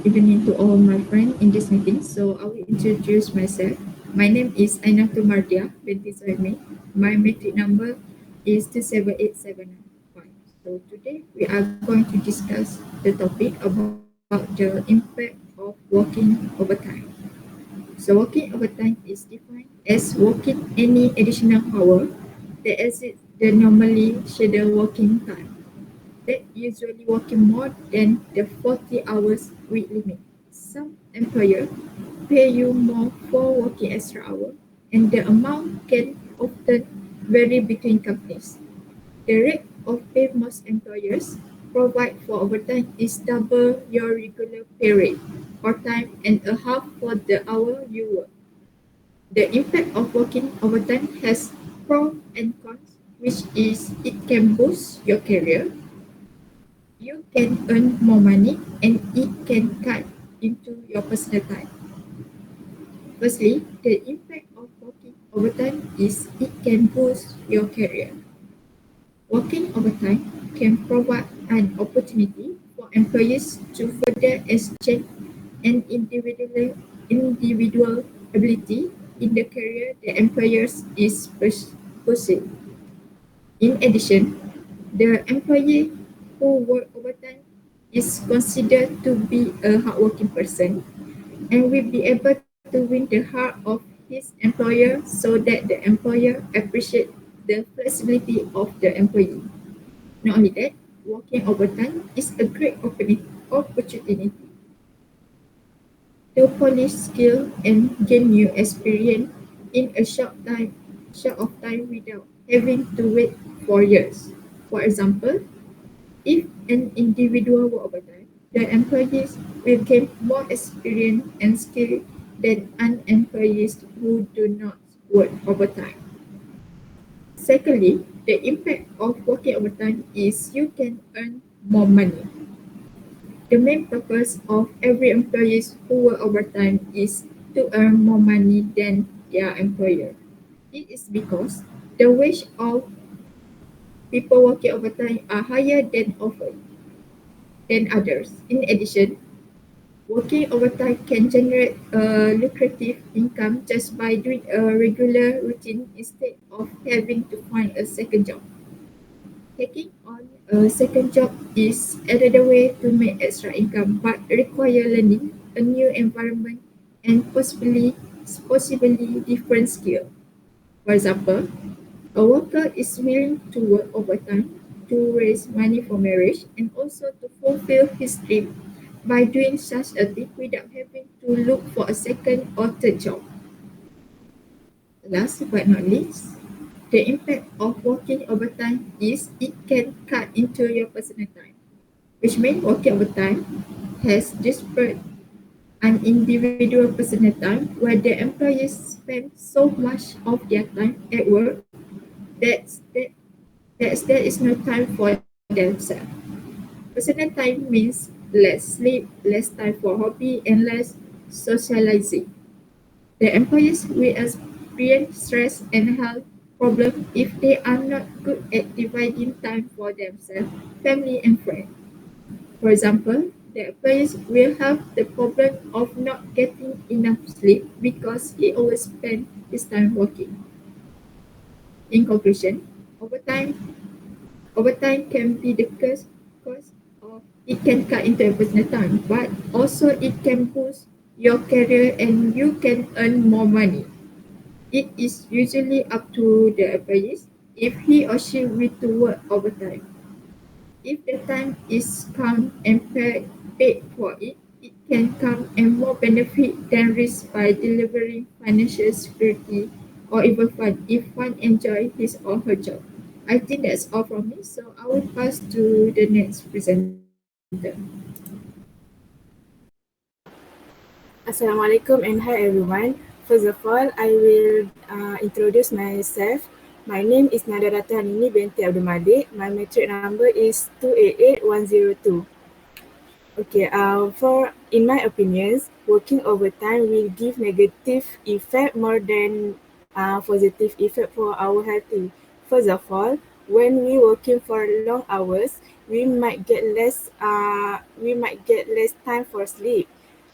Evening to all my friends in this meeting. So I will introduce myself. My name is Ainatul Mardhiyah Binti. My metric number is 278795. So today we are going to discuss the topic about the impact of working overtime. So working overtime is defined as working any additional hour that exceeds the normally scheduled working time. That usually working more than the 40 hours week limit. Some employer pay you more for working extra hour, and the amount can often vary between companies. The rate of pay most employers provide for overtime is double your regular pay rate or time and a half for the hour you work. The impact of working overtime has pros and cons, which is it can boost your career, you can earn more money, and it can cut into your personal time. Firstly, the impact of working overtime is it can boost your career. Working overtime can provide an opportunity for employees to further exchange an individual ability in the career the employers is pursuing. In addition, the employee who work overtime is considered to be a hardworking person and will be able to win the heart of his employer so that the employer appreciates the flexibility of the employee. Not only that, working overtime is a great opportunity to polish skill and gain new experience in a short of time without having to wait for years. For example, if an individual work overtime, the employees will gain more experience and skill than unemployees who do not work overtime. Secondly, the impact of working overtime is you can earn more money. The main purpose of every employee who work overtime is to earn more money than their employer. It is because the wage of people working overtime are higher than others. In addition, working overtime can generate a lucrative income just by doing a regular routine instead of having to find a second job. Taking on a second job is another way to make extra income but require learning a new environment and possibly different skill. For example, a worker is willing to work overtime to raise money for marriage and also to fulfill his dream by doing such a thing without having to look for a second or third job. Last but not least, the impact of working overtime is it can cut into your personal time, which means working overtime has disparate an individual personal time where the employees spend so much of their time at work that, that, that there is no time for themselves. Personal time means less sleep, less time for hobby, and less socializing. The employees will experience stress and health problems if they are not good at dividing time for themselves, family, and friends. For example, the employees will have the problem of not getting enough sleep because he always spends his time working. In conclusion, overtime overtime can be the cause of it can cut into your personal time, but also it can boost your career and you can earn more money. It is usually up to the employees if he or she will to work overtime. If the time is come and paid for it, it can come and more benefit than risk by delivering financial security or even fun if one enjoy his or her job. I think that's all from me, so I will pass to the next presenter. Assalamualaikum and hi everyone. First of all, I will introduce myself. My name is Nadharatul Hanini Binti Abdul. My metric number is 288102. Okay, for in my opinions, working overtime will give negative effect more than positive effect for our health. First of all, when we working for long hours, we might get less time for sleep.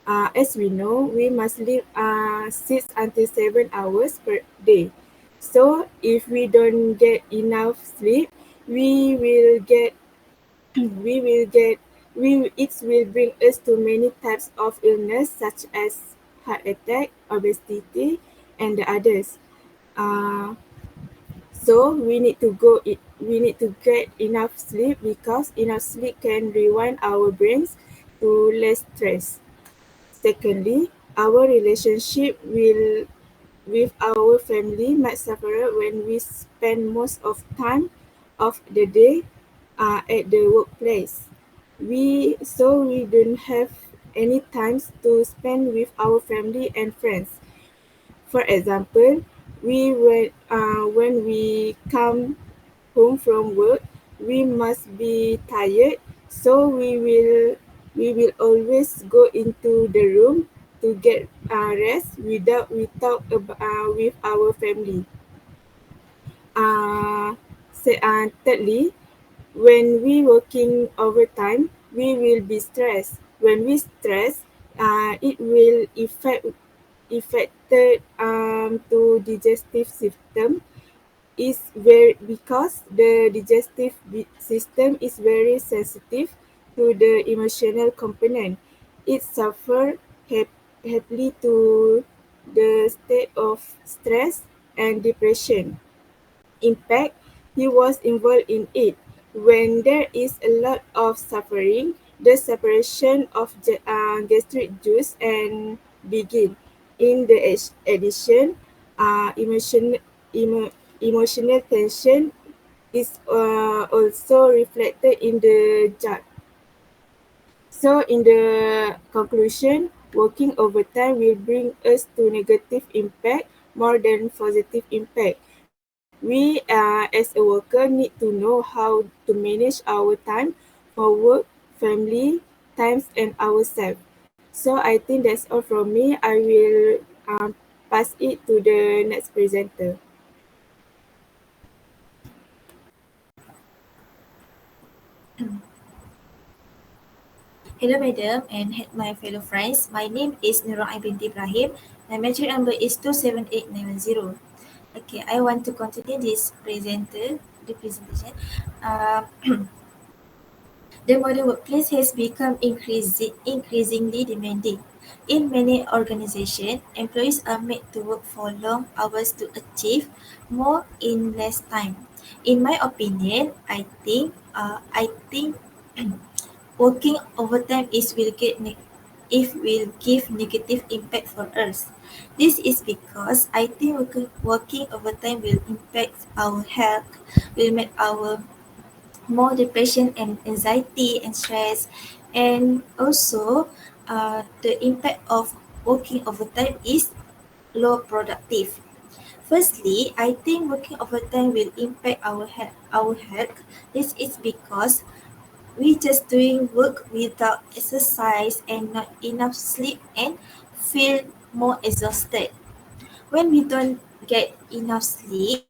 As we know, we must sleep 6 until 7 hours per day. So if we don't get enough sleep, we will get we will get it will bring us to many types of illness such as heart attack, obesity, and the others. Uh, so we need to get enough sleep because enough sleep can rewind our brains to less stress. Secondly, our relationship will with our family might suffer when we spend most of time of the day at the workplace. We don't have any times to spend with our family and friends. For example, when we come home from work, we must be tired, so we will always go into the room to get rest without we talk with our family. Thirdly, when we working overtime, we will be stressed. When we stress, it will affected to digestive system is very because the system is very sensitive to the emotional component. It suffer heavily to the state of stress and depression. In fact, he was involved in it. When there is a lot of suffering, the separation of gastric juice and begin. In the addition, emo, emotional tension is also reflected in the gut. So, in the conclusion, working overtime will bring us to negative impact more than positive impact. We, as a worker, need to know how to manage our time for work, family, times, and ourselves. So, I think that's all from me. I will pass it to the next presenter. Hello, madam, and my fellow friends. My name is Nurul Binti Ibrahim. My metric number is 27890. Okay, I want to continue the presentation. Uh, the modern workplace has become increasingly demanding. In many organizations, employees are made to work for long hours to achieve more in less time. In my opinion, I think working overtime is will get if will give negative impact for us. This is because I think working overtime will impact our health, will make our more depression and anxiety and stress, and also the impact of working overtime is low productive. Firstly, I think working overtime will impact our health. Our health. This is because we just doing work without exercise and not enough sleep and feel more exhausted. When we don't get enough sleep,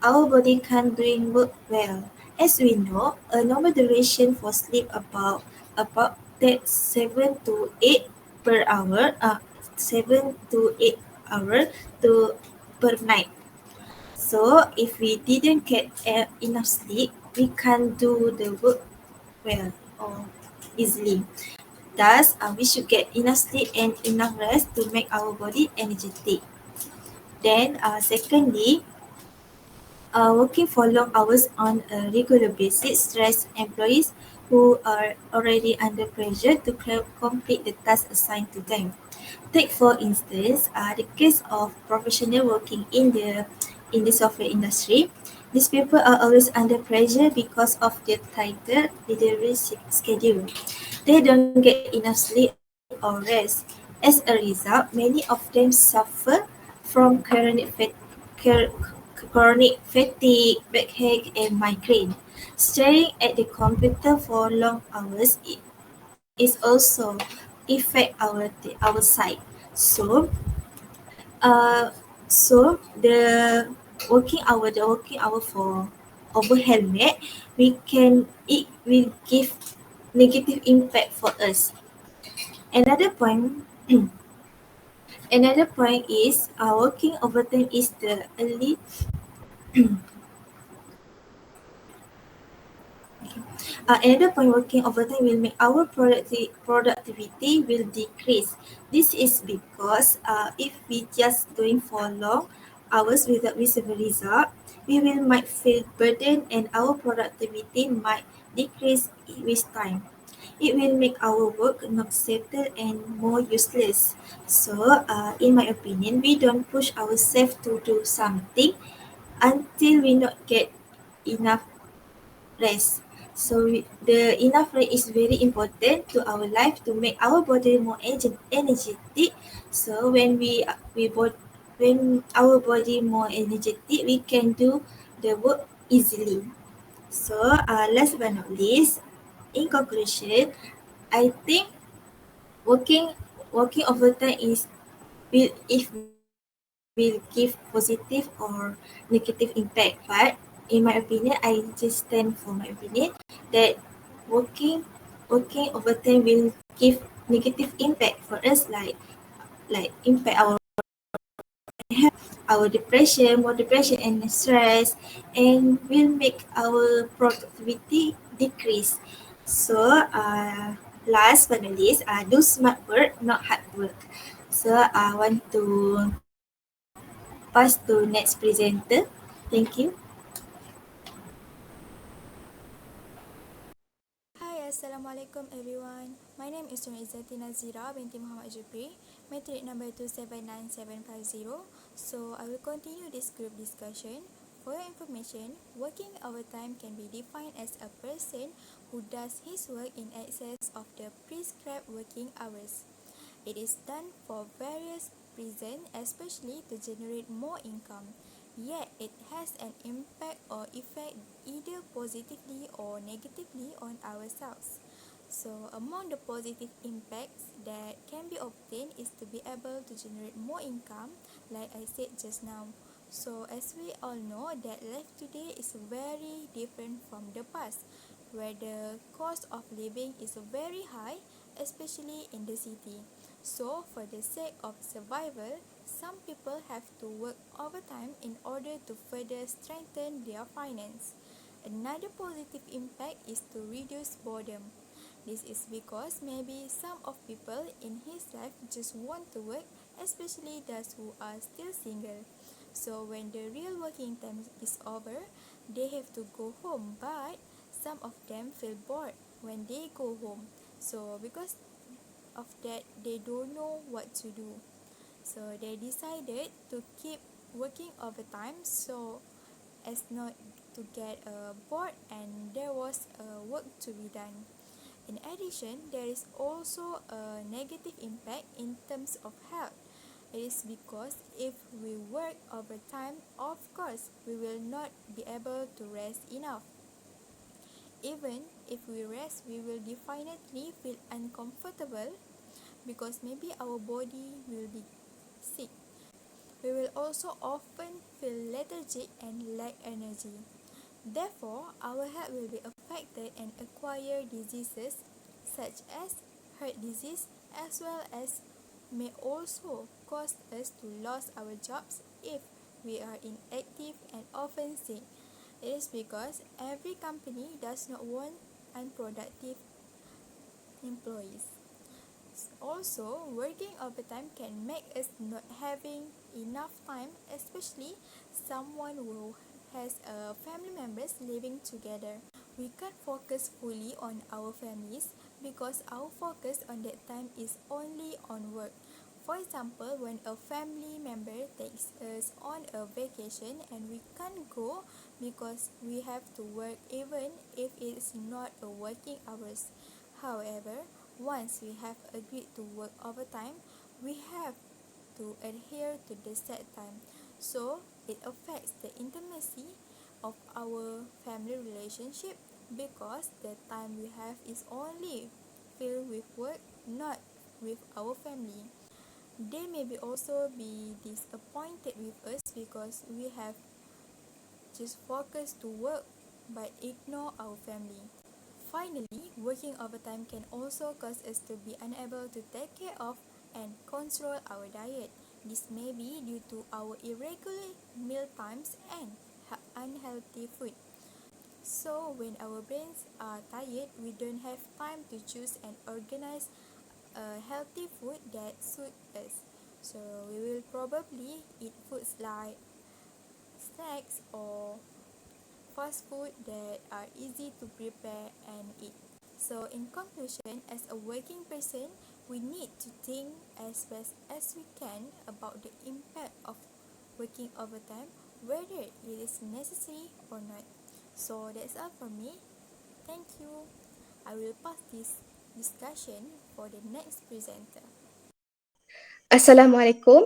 our body can't doing work well. As we know, a normal duration for sleep about that 7 to 8 hour per night. So if we didn't get enough sleep, we can't do the work well or easily. Thus, we should get enough sleep and enough rest to make our body energetic. Then, secondly, working for long hours on a regular basis stress employees who are already under pressure to complete the task assigned to them. Take for instance the case of professional working in the software industry. These people are always under pressure because of their tighter delivery schedule. They don't get enough sleep or rest. As a result, many of them suffer from chronic fatigue, backache, and migraine. Staring at the computer for long hours is also affect our sight. So, uh, so the working hour for overwhelmed, it will give negative impact for us. Another point Another point is working overtime is the early another point working overtime will make our productivity will decrease. This is because if we just doing for long hours without visible result, we will might feel burdened and our productivity might decrease with time. It will make our work not settled and more useless. So, in my opinion, we don't push ourselves to do something until we not get enough rest. So the enough rest is very important to our life to make our body more energetic. So when our body more energetic, we can do the work easily. So last but not least, in conclusion, I think working working overtime is will if will give positive or negative impact. But in my opinion, I just stand for my opinion that working working overtime will give negative impact for us, like impact our our depression, more depression and stress, and will make our productivity decrease. So, last but not least, do smart work, not hard work. So, I want to pass to next presenter. Thank you. Hi, Assalamualaikum everyone. My name is Izatinazira Binti Muhammad Jupri, matric number 279750. So, I will continue this group discussion. For your information, working overtime can be defined as a person who does his work in excess of the prescribed working hours. It is done for various reasons, especially to generate more income. Yet, it has an impact or effect either positively or negatively on ourselves. So, among the positive impacts that can be obtained is to be able to generate more income, like I said just now. So, as we all know, that life today is very different from the past, where the cost of living is very high, especially in the city. So, for the sake of survival, some people have to work overtime in order to further strengthen their finance. Another positive impact is to reduce boredom. This is because maybe some of people in his life just want to work, especially those who are still single. So when the real working time is over, they have to go home, but some of them feel bored when they go home. So because of that, they don't know what to do. So they decided to keep working overtime so as not to get bored, and there was work to be done. In addition, there is also a negative impact in terms of health. It is because if we work overtime, of course, we will not be able to rest enough. Even if we rest, we will definitely feel uncomfortable because maybe our body will be sick. We will also often feel lethargic and lack energy. Therefore, our health will be affected and acquire diseases such as heart disease, as well as may also cause us to lose our jobs if we are inactive and often sick. It is because every company does not want unproductive employees. Also, working overtime can make us not having enough time, especially someone who has family members living together. We can't focus fully on our families because our focus on that time is only on work. For example, when a family member takes us on a vacation and we can't go because we have to work even if it's not a working hours. However, once we have agreed to work overtime, we have to adhere to the set time. So, it affects the intimacy of our family relationship because the time we have is only filled with work, not with our family. They may be also be disappointed with us because we have just focused to work but ignore our family. Finally, working overtime can also cause us to be unable to take care of and control our diet. This may be due to our irregular meal times and unhealthy food. So, when our brains are tired, we don't have time to choose and organize a healthy food that suits us. So, we will probably eat foods like snacks or fast food that are easy to prepare and eat. So, in conclusion, as a working person, we need to think as best as we can about the impact of working overtime, whether it is necessary or not. So, that's all from me. Thank you. I will pass this discussion for the next presenter. Assalamualaikum.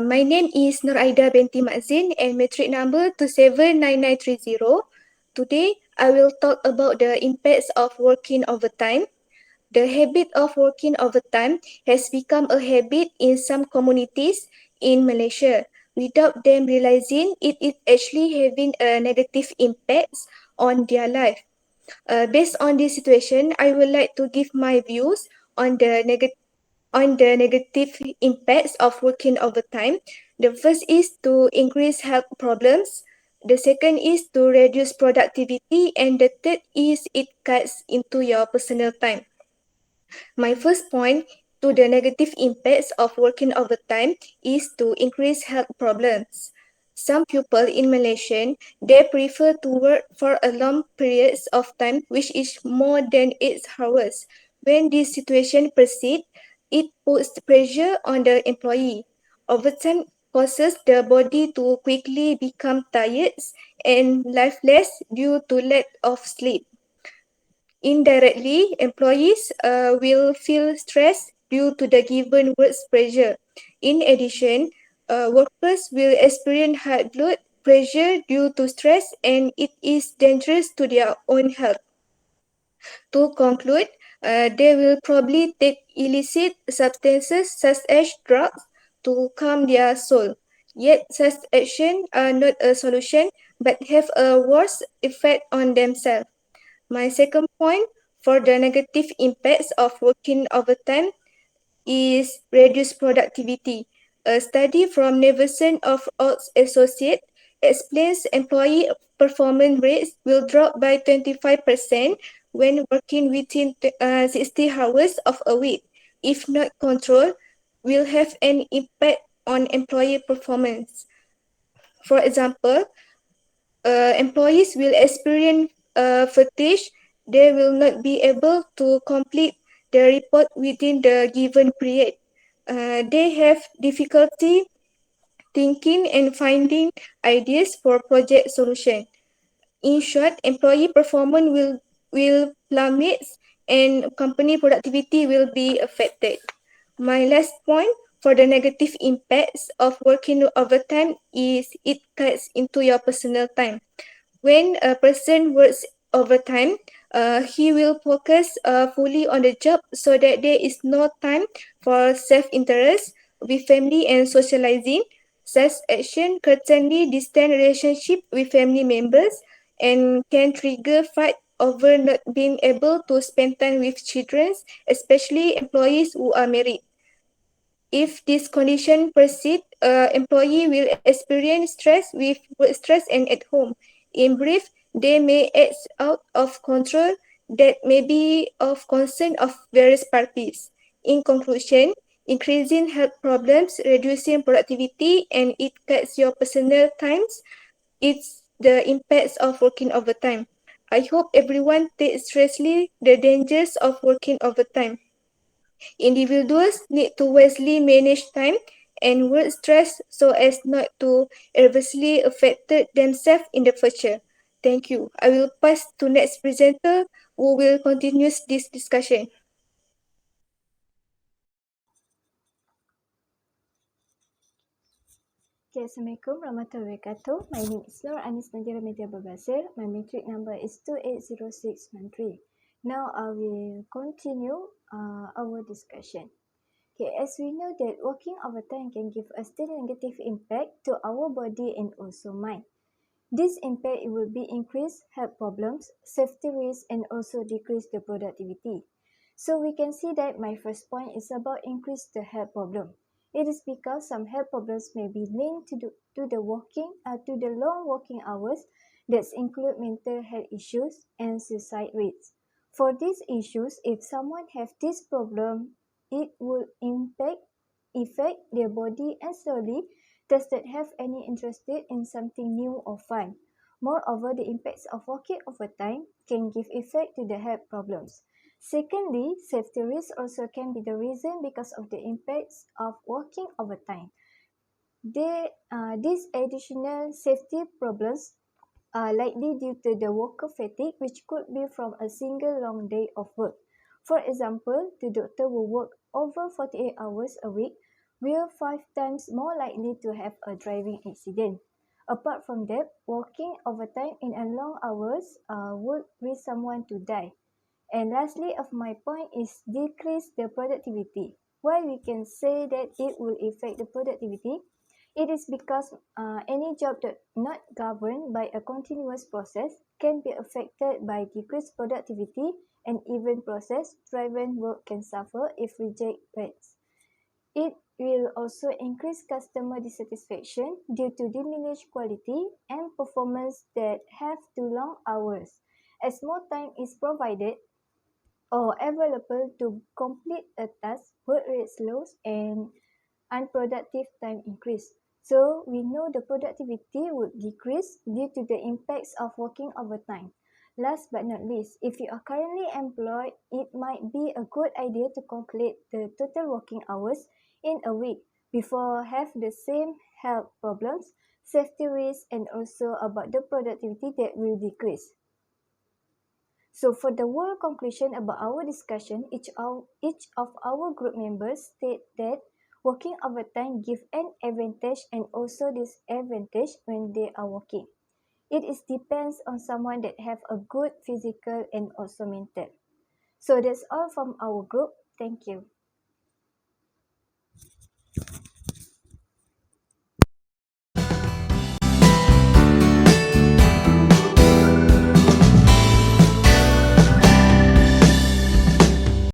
My name is Aida Binti and matric number 279930. Today, I will talk about the impacts of working overtime. The habit of working overtime has become a habit in some communities in Malaysia. Without them realizing it is actually having a negative impact on their life. Based on this situation, I would like to give my views on the negative impacts of working overtime. The first is to increase health problems. The second is to reduce productivity. And the third is it cuts into your personal time. My first point to the negative impacts of working overtime is to increase health problems. Some people in Malaysia, they prefer to work for a long periods of time, which is more than 8 hours. When this situation persists, it puts pressure on the employee. Overtime causes the body to quickly become tired and lifeless due to lack of sleep. Indirectly, employees will feel stress due to the given work's pressure. In addition, workers will experience high blood pressure due to stress and it is dangerous to their own health. To conclude, they will probably take illicit substances such as drugs to calm their soul. Yet such actions are not a solution but have a worse effect on themselves. My second point for the negative impacts of working overtime is reduced productivity. A study from Neveson of Oaks Associate explains employee performance rates will drop by 25% when working within 60 hours of a week. If not controlled, will have an impact on employee performance. For example, employees will experience fatigue. They will not be able to complete the report within the given period. They have difficulty thinking and finding ideas for project solution. In short, employee performance will plummet and company productivity will be affected. My last point for the negative impacts of working overtime is it cuts into your personal time. When a person works overtime, he will focus fully on the job so that there is no time for self-interest with family and socializing. Such action certainly distant relationship with family members and can trigger fight over not being able to spend time with children, especially employees who are married. If this condition persists, employee will experience stress with work stress and at home. In brief, they may act out of control that may be of concern of various parties. In conclusion, increasing health problems, reducing productivity, and it cuts your personal times. It's the impacts of working overtime. I hope everyone takes seriously the dangers of working overtime. Individuals need to wisely manage time and work stress so as not to adversely affect themselves in the future. Thank you. I will pass to next presenter who will continue this discussion. Okay, Assalamualaikum warahmatullahi wabarakatuh. My name is Nadhirah Binti Basir. My matric number is 280613. Now I will continue our discussion. Okay, as we know that working overtime can give us still negative impact to our body and also mind. This impact will be increased health problems, safety risks, and also decrease the productivity. So we can see that my first point is about increase the health problem. It is because some health problems may be linked to the long working hours that include mental health issues and suicide rates. For these issues, if someone have this problem, it will affect their body and slowly does not have any interested in something new or fun. Moreover, the impacts of working overtime can give effect to the health problems. Secondly, safety risks also can be the reason because of the impacts of working overtime. These additional safety problems are likely due to the worker fatigue, which could be from a single long day of work. For example, the doctor will work over 48 hours a week, will 5 times more likely to have a driving accident. Apart from that, working overtime in a long hours would risk someone to die. And lastly of my point is decrease the productivity. Why we can say that it will affect the productivity? It is because any job that not governed by a continuous process can be affected by decreased productivity, and even process-driven work can suffer if reject rates. It will also increase customer dissatisfaction due to diminished quality and performance that have too long hours. As more time is provided or available to complete a task, work rate slows and unproductive time increase. So we know the productivity would decrease due to the impacts of working overtime. Last but not least, if you are currently employed, it might be a good idea to calculate the total working hours in a week before have the same health problems, safety risks, and also about the productivity that will decrease. So for the whole conclusion about our discussion, each of our group members state that working overtime give an advantage and also disadvantage when they are working. It is depends on someone that have a good physical and also mental. So that's all from our group. Thank you.